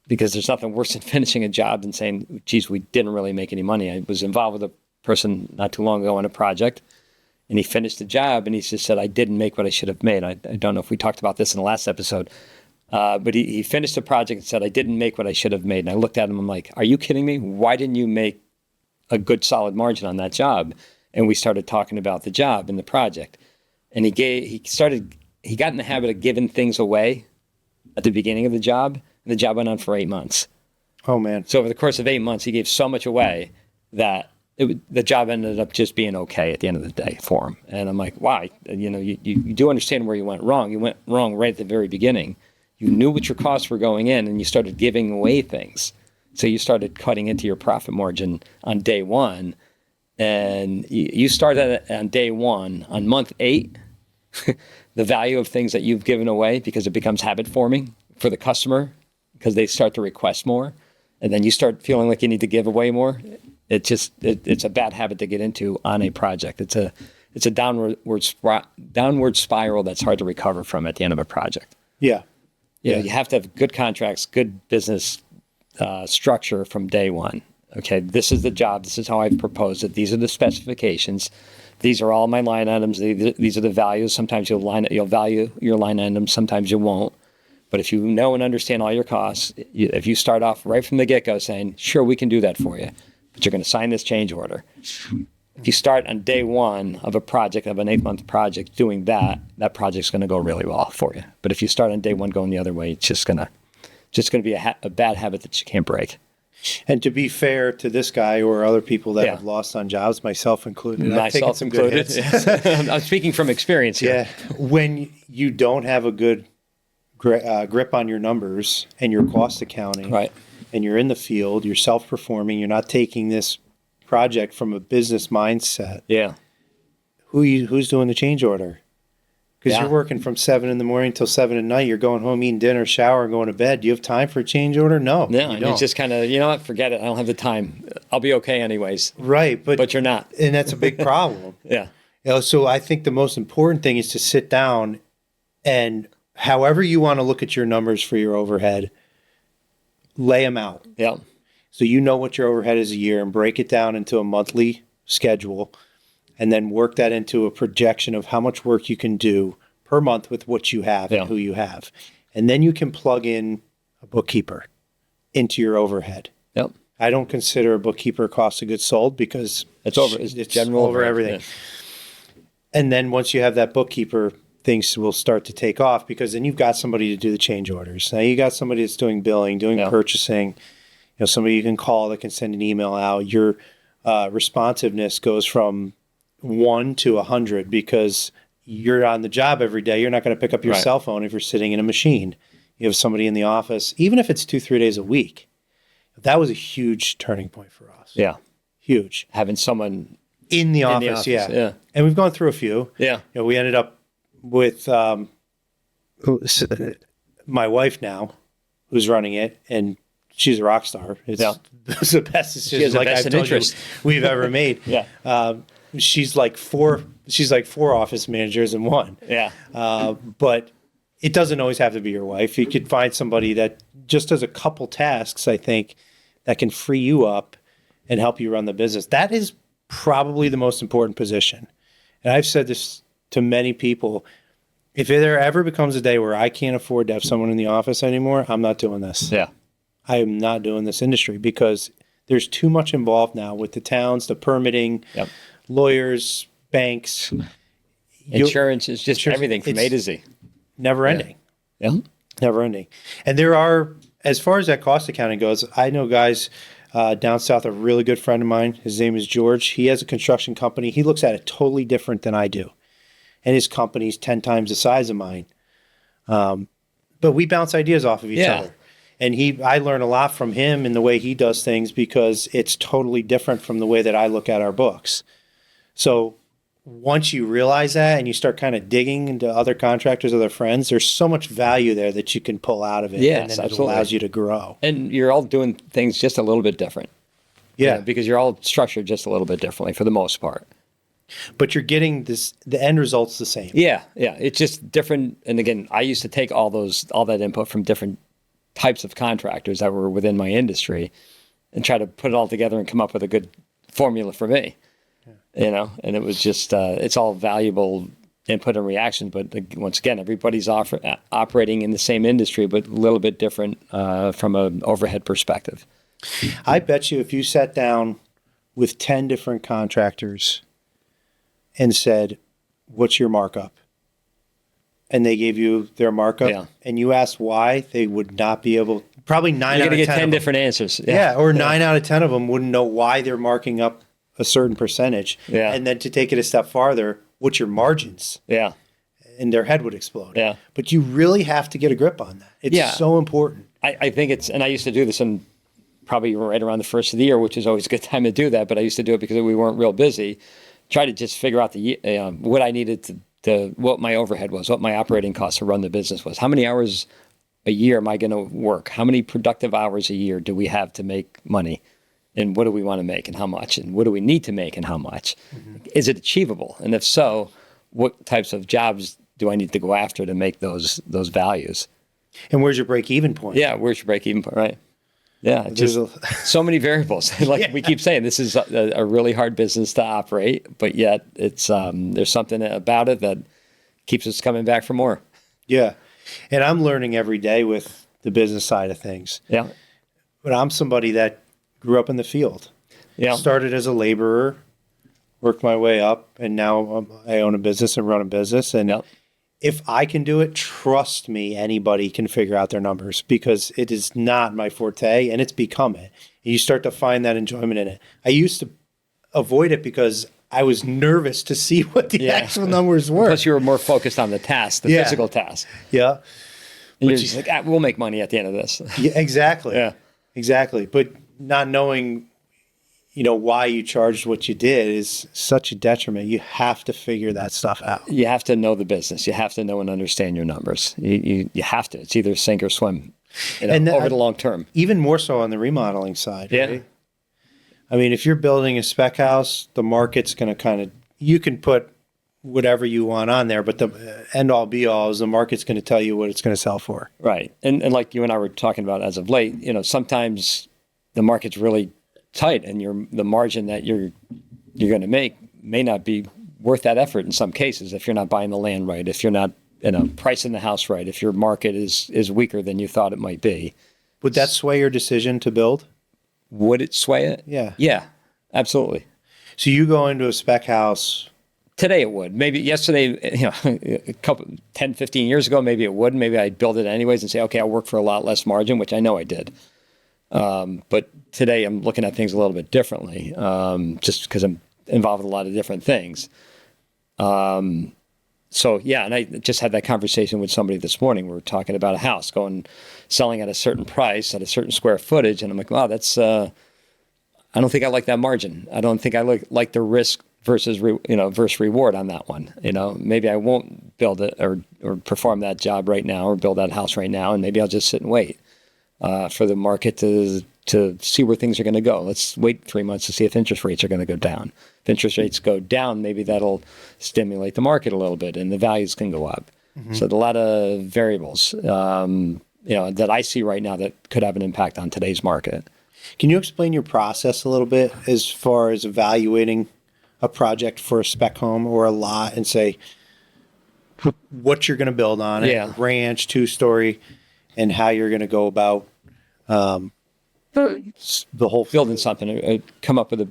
because there's nothing worse than finishing a job than saying, geez, we didn't really make any money. I was involved with a person not too long ago on a project, and he finished the job and he just said, I didn't make what I should have made. I don't know if we talked about this in the last episode, but he finished the project and said, I didn't make what I should have made. And I looked at him, I'm like, are you kidding me? Why didn't you make a good solid margin on that job? And we started talking about the job and the project. And he got in the habit of giving things away at the beginning of the job, and the job went on for 8 months. Oh, man. So over the course of 8 months, he gave so much away that the job ended up just being okay at the end of the day for him. And I'm like, why? You do understand where you went wrong. You went wrong right at the very beginning. You knew what your costs were going in, and you started giving away things. So you started cutting into your profit margin on day one. And you started on day one. On month 8, the value of things that you've given away, because it becomes habit forming for the customer, because they start to request more, and then you start feeling like you need to give away more. It's a bad habit to get into on a project. It's a downward spiral that's hard to recover from at the end of a project. Yeah. You have to have good contracts, good business structure from day one. Okay, this is the job. This is how I've proposed it. These are the specifications. These are all my line items. These are the values. Sometimes you'll value your line items. Sometimes you won't. But if you know and understand all your costs, if you start off right from the get-go saying, sure, we can do that for you, but you're going to sign this change order. If you start on day one of a project, of an 8-month project, doing that project's going to go really well for you. But if you start on day one going the other way, it's just going to be a bad habit that you can't break. And to be fair to this guy or other people that have lost on jobs, myself included, I've taken some good hits. I'm speaking from experience here. Yeah. When you don't have a good grip on your numbers and your cost accounting, Right. and you're in the field, you're self-performing, you're not taking this project from a business mindset, Yeah. who's doing the change order? Because Yeah. you're working from 7 in the morning till 7 at night. You're going home, eating dinner, shower, and going to bed. Do you have time for a change order? No. No, you and don't. it's just kind of, you know what, forget it. I don't have the time. I'll be okay anyways. Right, But you're not. and that's a big problem. Yeah. So I think the most important thing is to sit down and, however you want to look at your numbers for your overhead, lay them out. Yeah. So you know what your overhead is a year, and break it down into a monthly schedule, and then work that into a projection of how much work you can do per month with what you have and who you have. And then you can plug in a bookkeeper into your overhead. Yep. I don't consider a bookkeeper cost of goods sold because It's general over everything. Yeah. And then once you have that bookkeeper, things will start to take off, because then you've got somebody to do the change orders. Now you got somebody that's doing billing, doing purchasing, somebody you can call that can send an email out. Your responsiveness goes from 1 to 100 because you're on the job every day. You're not going to pick up your cell phone if you're sitting in a machine. You have somebody in the office, even if it's 2-3 days a week. That was a huge turning point for us. Yeah. Huge. Having someone In the office, yeah. And we've gone through a few. Yeah. We ended up with my wife now, who's running it, and she's a rock star. It's the best decision, She has a like vested I've told you, interest. we've ever made. Yeah. She's like four office managers in one. Yeah. But it doesn't always have to be your wife. You could find somebody that just does a couple tasks, I think, that can free you up and help you run the business. That is probably the most important position. And I've said this to many people. If there ever becomes a day where I can't afford to have someone in the office anymore, I'm not doing this. Yeah. I am not doing this industry because there's too much involved now with the towns, the permitting, Yep. lawyers, banks. Insurance is just everything from A to Z. Never ending. Yeah. Never ending. And there are, as far as that cost accounting goes, I know guys down south, a really good friend of mine. His name is George. He has a construction company. He looks at it totally different than I do. And his company's 10 times the size of mine. But we bounce ideas off of each other. And I learn a lot from him in the way he does things because it's totally different from the way that I look at our books. So once you realize that and you start kind of digging into other contractors, other friends, there's so much value there that you can pull out of it. Yes, and then absolutely. it allows you to grow. And you're all doing things just a little bit different. Yeah. Because you're all structured just a little bit differently for the most part. But you're getting the end result's the same. Yeah. It's just different. And again, I used to take all that input from different types of contractors that were within my industry and try to put it all together and come up with a good formula for me. Yeah. And it was just, it's all valuable input and reaction. But once again, everybody's operating in the same industry, but a little bit different from an overhead perspective. I bet you if you sat down with 10 different contractors and said, what's your markup? And they gave you their markup and you asked why, they would not be able, probably 9 You're out of 10. You're going to get 10 different answers. Yeah, or 9 out of 10 of them wouldn't know why they're marking up a certain percentage. Yeah. And then to take it a step farther, what's your margins? Yeah. And their head would explode. Yeah. But you really have to get a grip on that. It's so important. I think and I used to do this in probably right around the first of the year, which is always a good time to do that. But I used to do it because we weren't real busy. Try to just figure out what I needed what my overhead was, what my operating costs to run the business was. How many hours a year am I going to work? How many productive hours a year do we have to make money? And what do we want to make and how much? And what do we need to make and how much? Mm-hmm. Is it achievable? And if so, what types of jobs do I need to go after to make those values? And where's your break-even point? Yeah, where's your break-even point, right? Yeah, just so many variables. Like we keep saying, this is a really hard business to operate, but yet it's there's something about it that keeps us coming back for more. Yeah, and I'm learning every day with the business side of things. Yeah. But I'm somebody that grew up in the field. Yeah. Started as a laborer, worked my way up, and now I own a business and run a business. And if I can do it, trust me, anybody can figure out their numbers because it is not my forte and it's become it. And you start to find that enjoyment in it. I used to avoid it because I was nervous to see what the actual numbers were. Plus you were more focused on the task, the physical task. Yeah. And you're just like, we'll make money at the end of this. Yeah, exactly. Yeah. Exactly. But not knowing, why you charged what you did is such a detriment. You have to figure that stuff out. You have to know the business. You have to know and understand your numbers. You have to. It's either sink or swim over the long term. Even more so on the remodeling side. Yeah. Right? I mean, if you're building a spec house, the market's going to you can put whatever you want on there, but the end all be all is the market's going to tell you what it's going to sell for. Right. And like you and I were talking about as of late, sometimes the market's really tight and the margin that you're going to make may not be worth that effort in some cases if you're not buying the land right, if you're not pricing the house right, if your market is weaker than you thought it might be. Would that sway your decision to build? Would it sway it? Yeah. Yeah, absolutely. So you go into a spec house. Today it would. Maybe yesterday, a couple 10, 15 years ago, maybe it wouldn't. Maybe I'd build it anyways and say, okay, I'll work for a lot less margin, which I know I did. But today I'm looking at things a little bit differently, just because I'm involved with a lot of different things. So yeah, and I just had that conversation with somebody this morning. We were talking about a house selling at a certain price at a certain square footage, and I'm like, wow, that's I don't think I like that margin. I don't think I like the risk versus reward on that one. Maybe I won't build it or perform that job right now or build that house right now, and maybe I'll just sit and wait for the market to see where things are going to go. Let's wait 3 months to see if interest rates are going to go down. If interest rates go down, maybe that'll stimulate the market a little bit and the values can go up. Mm-hmm. So there's a lot of variables, that I see right now that could have an impact on today's market. Can you explain your process a little bit as far as evaluating a project for a spec home or a lot and say what you're going to build on it, Yeah. ranch, 2-story, and how you're going to go about the whole Building something, come up with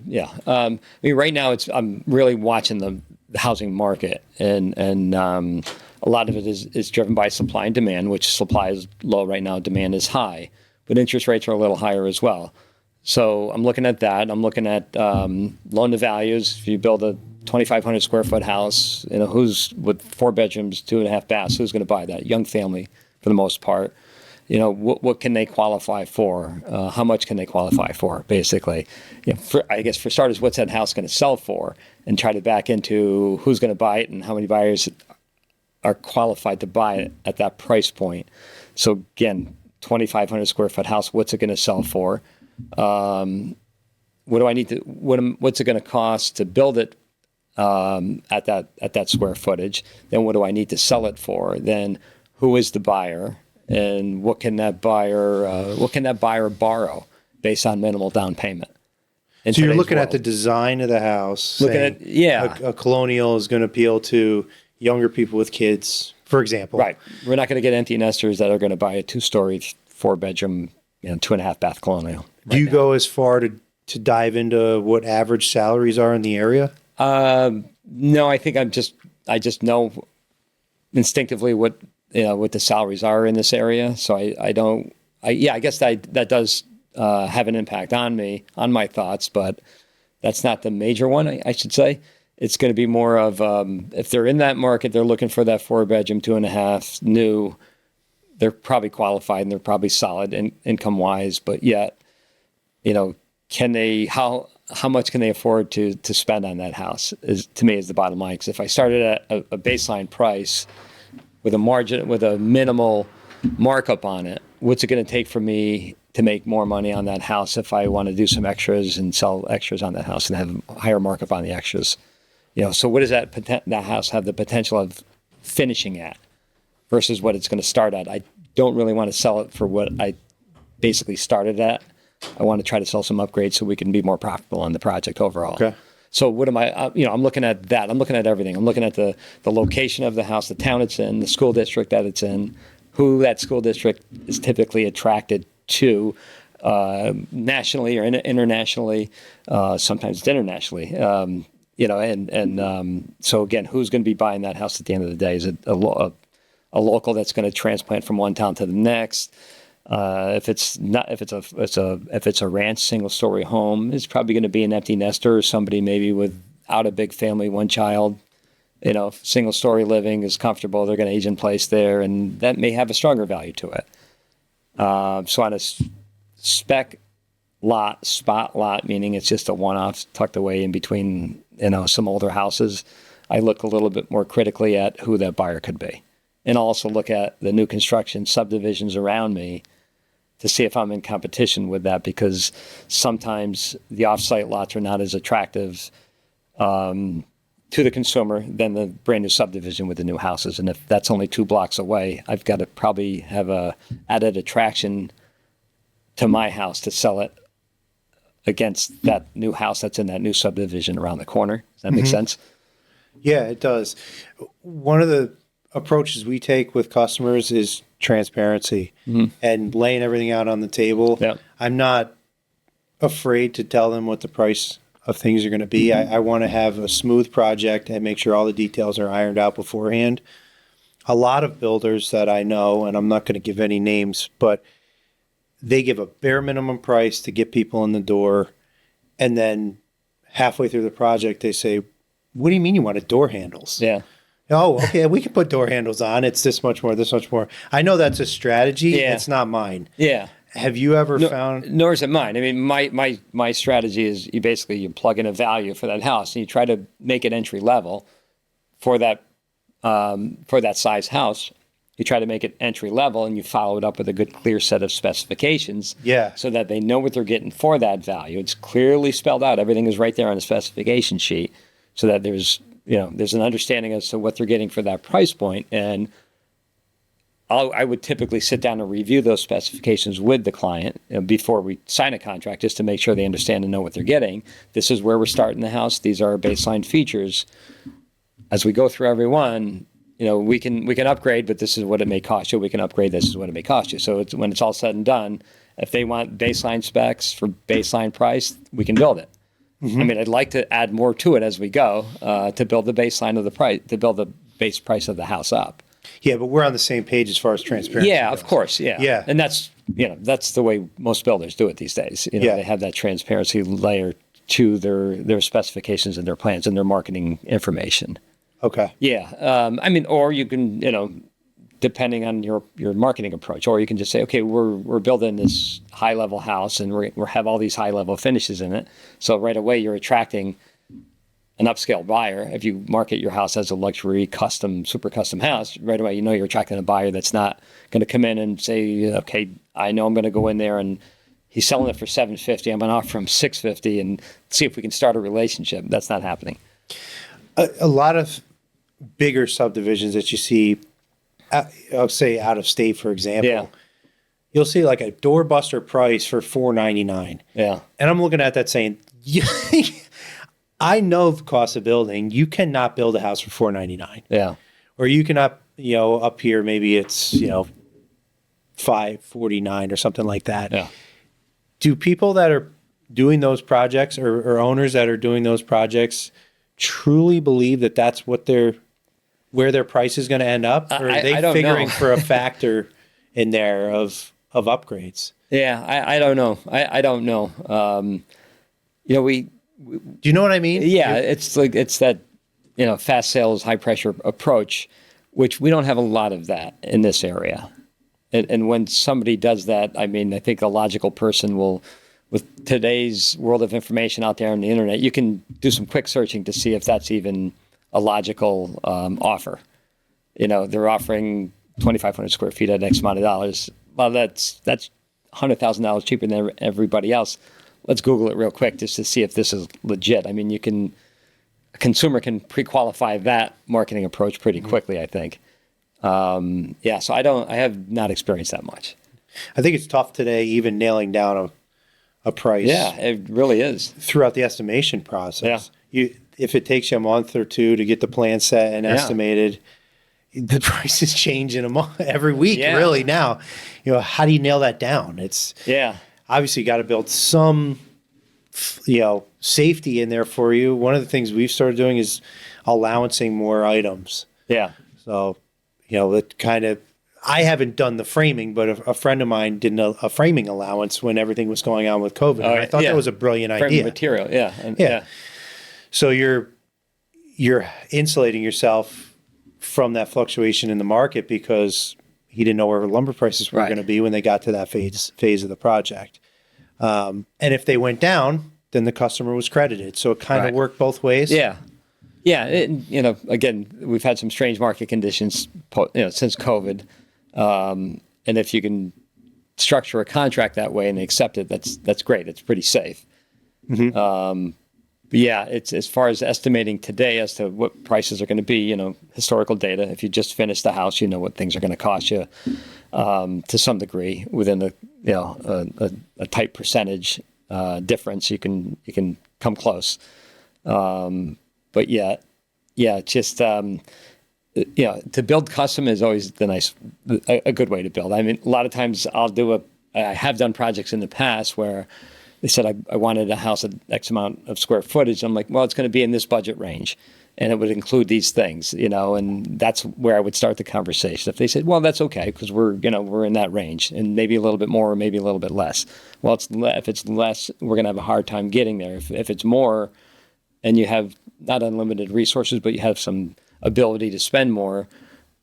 I mean, right now I'm really watching the housing market, and a lot of it is driven by supply and demand, which supply is low right now, demand is high, but interest rates are a little higher as well. So I'm looking at that. I'm looking at loan to values. If you build a 2,500 square foot house, who's with 4 bedrooms, 2.5 baths, who's going to buy that? Young family for the most part. What can they qualify for? How much can they qualify for, basically? I guess for starters, what's that house going to sell for? And try to back into who's going to buy it and how many buyers are qualified to buy it at that price point. So again, 2,500 square foot house, what's it going to sell for? What do I need to? What's it going to cost to build it at that square footage? Then what do I need to sell it for? Then who is the buyer? And what can that buyer borrow based on minimal down payment? So you're looking at the design of the house. A colonial is going to appeal to younger people with kids, for example. Right. We're not going to get empty nesters that are going to buy a 2-story, 4-bedroom, 2.5 bath colonial. Do you go as far to dive into what average salaries are in the area? No, I think I just know instinctively what the salaries are in this area. So I guess that does have an impact on me, on my thoughts, but that's not the major one, I should say. It's going to be more of, if they're in that market, they're looking for that 4-bedroom, 2.5 new, they're probably qualified and they're probably solid income wise, but yet, how much can they afford to spend on that house is the bottom line. Because if I started at a baseline price with a margin, with a minimal markup on it, what's it going to take for me to make more money on that house if I want to do some extras and sell extras on that house and have a higher markup on the extras? So what does that house have the potential of finishing at versus what it's going to start at? I don't really want to sell it for what I basically started at. I want to try to sell some upgrades so we can be more profitable on the project overall. Okay. So what am I, I'm looking at that. I'm looking at everything. I'm looking at the location of the house, the town it's in, the school district that it's in, who that school district is typically attracted to, nationally or internationally, sometimes internationally. So again, who's going to be buying that house at the end of the day? Is it a local that's going to transplant from one town to the next? If it's a ranch single-story home, it's probably going to be an empty nester or somebody maybe without a big family, one child. Single-story living is comfortable. They're going to age in place there, and that may have a stronger value to it. So on a spec lot, spot lot, meaning it's just a one-off tucked away in between, some older houses, I look a little bit more critically at who that buyer could be. And also look at the new construction subdivisions around me to see if I'm in competition with that, because sometimes the off-site lots are not as attractive to the consumer than the brand new subdivision with the new houses. And if that's only 2 blocks away, I've got to probably have a added attraction to my house to sell it against that new house that's in that new subdivision around the corner. Does that make sense? Yeah, it does. One of the approaches we take with customers is transparency and laying everything out on the table. Yeah. I'm not afraid to tell them what the price of things are going to be. I want to have a smooth project and make sure all the details are ironed out beforehand. A lot of builders that I know, and I'm not going to give any names, but they give a bare minimum price to get people in the door. And then halfway through the project, they say, "What do you mean you wanted door handles?" Yeah. Oh, okay, we can put door handles on. It's this much more, this much more. I know that's a strategy. Yeah. It's not mine. Yeah. Have you ever found? Nor is it mine. I mean, my strategy is you plug in a value for that house and you try to make it entry level for that size house. You try to make it entry level and you follow it up with a good, clear set of specifications. Yeah. So that they know what they're getting for that value. It's clearly spelled out. Everything is right there on the specification sheet, so that there's an understanding as to what they're getting for that price point. And I would typically sit down and review those specifications with the client before we sign a contract, just to make sure they understand and know what they're getting. This is where we're starting the house. These are our baseline features. As we go through every one, we can upgrade, but this is what it may cost you. We can upgrade. This is what it may cost you. So when it's all said and done, if they want baseline specs for baseline price, we can build it. Mm-hmm. I mean, I'd like to add more to it as we go to build the baseline of the price, to build the base price of the house up. Yeah, but we're on the same page as far as transparency Yeah, goes. of course. Yeah. Yeah. And that's the way most builders do it these days. Yeah. They have that transparency layer to their specifications and their plans and their marketing information. Okay. Yeah. I mean, or you can, depending on your marketing approach, or you can just say, okay, we're building this high level house and we have all these high level finishes in it. So right away you're attracting an upscale buyer. If you market your house as a luxury, super custom house, right away you're attracting a buyer that's not going to come in and say, okay, I know I'm going to go in there and he's selling it for $750. I'm going to offer him $650 and see if we can start a relationship. That's not happening. A lot of bigger subdivisions that you see, I'll say out of state, for example, you'll see like a doorbuster price for $499. Yeah. And I'm looking at that saying, I know the cost of building. You cannot build a house for $499. Yeah. Or you cannot, up here, maybe it's, $549 or something like that. Yeah. Do people that are doing those projects or owners that are doing those projects truly believe that that's where their price is going to end up? Or are they figuring for a factor in there of upgrades? Yeah, I don't know. I don't know. Do you know what I mean? Yeah, it's that, fast sales, high pressure approach, which we don't have a lot of that in this area. And when somebody does that, I mean, I think a logical person will, with today's world of information out there on the internet, you can do some quick searching to see if that's even a logical offer. They're offering 2,500 square feet at X amount of dollars. Well, that's $100,000 cheaper than everybody else. Let's Google it real quick just to see if this is legit. I mean, a consumer can pre-qualify that marketing approach pretty quickly, I think. So I have not experienced that much. I think it's tough today, even nailing down a price. Yeah, it really is. Throughout the estimation process. Yeah. If it takes you a month or two to get the plan set and estimated, the prices change in a month, every week, really now. How do you nail that down? It's obviously you got to build some, safety in there for you. One of the things we've started doing is allowancing more items. Yeah. So, it kind of, I haven't done the framing, but a friend of mine did a framing allowance when everything was going on with COVID. And I thought that was a brilliant idea. Framing material, yeah. So you're insulating yourself from that fluctuation in the market because he didn't know where lumber prices were going to be when they got to that phase of the project. And if they went down, then the customer was credited. So it kind of worked both ways. Yeah. Yeah. Again, we've had some strange market conditions, since COVID. And if you can structure a contract that way and they accept it, that's great. It's pretty safe. Mm-hmm. But yeah, it's as far as estimating today as to what prices are going to be, historical data. If you just finished the house, you know what things are going to cost you to some degree within a tight percentage difference. You can come close. But just to build custom is always a good way to build. I mean, a lot of times I have done projects in the past where they said I wanted a house at X amount of square footage. I'm like, well, it's going to be in this budget range, and it would include these things, and that's where I would start the conversation. If they said, well, that's okay because we're in that range, and maybe a little bit more, or maybe a little bit less. Well, if it's less, we're going to have a hard time getting there. If it's more, and you have not unlimited resources, but you have some ability to spend more,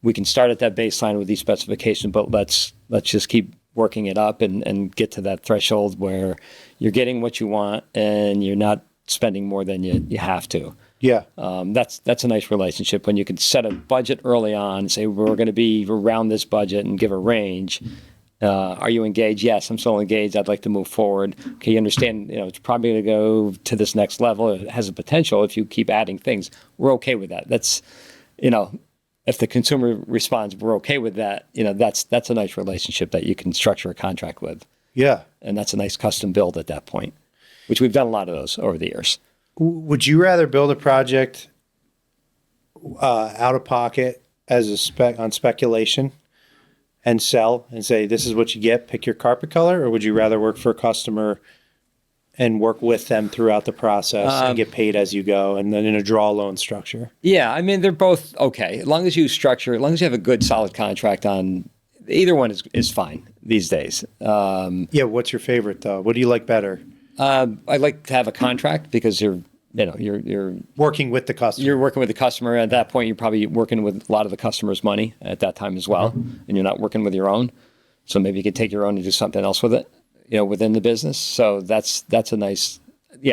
we can start at that baseline with these specifications, but let's just keep working it up and get to that threshold where you're getting what you want and you're not spending more than you have to. Yeah. That's a nice relationship when you can set a budget early on, say we're going to be around this budget and give a range. Are you engaged? Yes, I'm still engaged. I'd like to move forward. Okay, you understand, it's probably going to go to this next level. It has a potential if you keep adding things. We're okay with that. That's, if the consumer responds, we're okay with that, that's a nice relationship that you can structure a contract with. Yeah. And that's a nice custom build at that point, which we've done a lot of those over the years. Would you rather build a project out of pocket as on speculation and sell and say, this is what you get, pick your carpet color? Or would you rather work for a customer and work with them throughout the process and get paid as you go, and then in a draw loan structure? Yeah, I mean, they're both okay. As long as you have a good, solid contract on, either one is fine these days. Yeah, what's your favorite, though? What do you like better? I like to have a contract because you're Working with the customer. You're working with the customer. At that point, you're probably working with a lot of the customer's money at that time as well, and you're not working with your own. So maybe you could take your own and do something else with it, within the business. So that's a nice,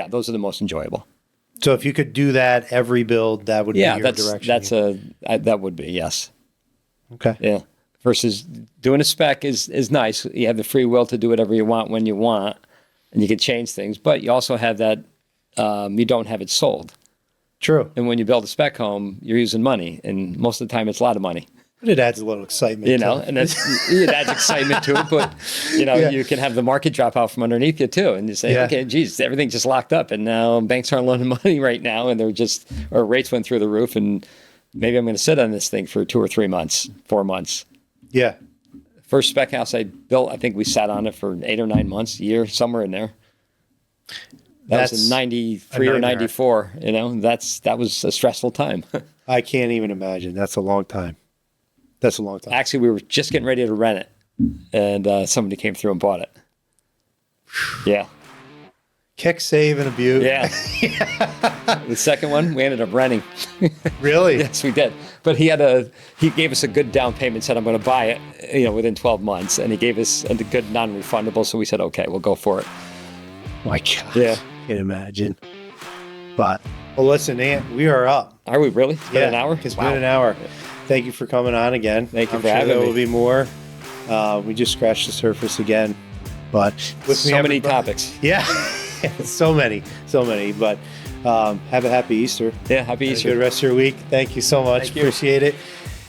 those are the most enjoyable. So if you could do that every build, that would be your direction. That would be, yes. Okay. Yeah. Versus doing a spec is nice. You have the free will to do whatever you want when you want, and you can change things, but you also have that, you don't have it sold. True. And when you build a spec home, you're using money, and most of the time it's a lot of money. But it adds a little excitement. And it adds excitement to it. But you can have the market drop out from underneath you too, and you say, okay, geez, everything just locked up, and now banks aren't loaning money right now, and our rates went through the roof, and maybe I'm going to sit on this thing for 2 or 3 months, 4 months. Yeah. First spec house I built, I think we sat on it for 8 or 9 months, a year, somewhere in there. That was in 93 or 94. That was a stressful time. I can't even imagine. That's a long time. Actually, we were just getting ready to rent it, and somebody came through and bought it. Yeah. Kick, save, and abuse. Yeah. The second one, we ended up renting. Really? Yes, we did. But he gave us a good down payment, said, I'm going to buy it, within 12 months. And he gave us a good non-refundable. So we said, okay, we'll go for it. My God. Yeah. Can't imagine. But, well, listen, Ant, we are up. Are we really? It's been an hour? It's been an hour. Thank you for coming on again. Thank you for having me. There will be more. We just scratched the surface again. But with so many topics. Yeah. so many. But have a happy Easter. Yeah, happy Easter. Good rest of your week. Thank you so much. Appreciate it.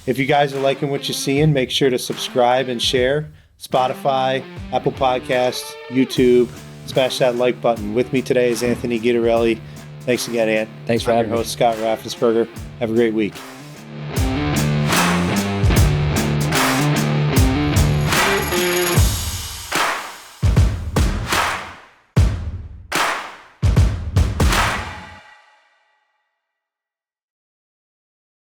If you guys are liking what you're seeing, make sure to subscribe and share. Spotify, Apple Podcasts, YouTube. Smash that like button. With me today is Anthony Guidarelli. Thanks again, Ant. Thanks for having me. I'm your host, Scott Raffensperger. Have a great week.